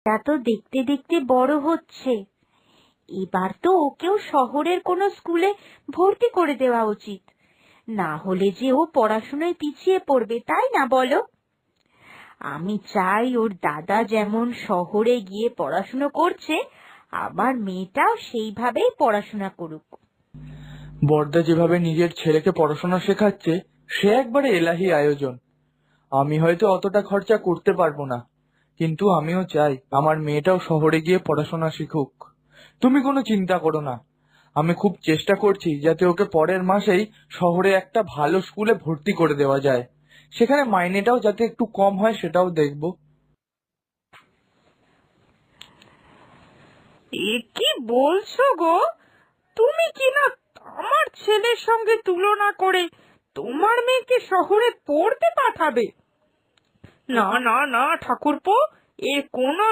তা তো দেখতে দেখতে বড় হচ্ছে, এবার তো ওকেও শহরের কোনো স্কুলে ভর্তি করে দেওয়া উচিত, না হলে যে ও পড়াশোনায় পিছিয়ে পড়বে, তাই না বলো? আমি চাই ওর দাদা যেমন শহরে গিয়ে পড়াশুনো করছে, আমার মেয়েটাও সেইভাবেই পড়াশোনা করুক। বড়দা যেভাবে নিজের ছেলেকে পড়াশোনা শেখাচ্ছে, সে একবারে এলাহি আয়োজন। আমি হয়তো অতটা খরচা করতে পারবো না, কিন্তু আমিও চাই আমার মেয়েটাও শহরে গিয়ে পড়াশোনা শিখুক। তুমি কোনো চিন্তা করো না, আমি খুব চেষ্টা করছি যাতে ওকে পরের মাসেই শহরে একটা ভালো স্কুলে ভর্তি করে দেওয়া যায়। সেখানে মাইনেটাও যাতে একটু কম হয় সেটাও দেখবো। এ কি বলছো গো? তুমি কি না আমার ছেলের সঙ্গে তুলনা করে তোমার মেয়েকে শহরে পড়তে পাঠাবে? না না না ঠাকুরপো, এ কোনো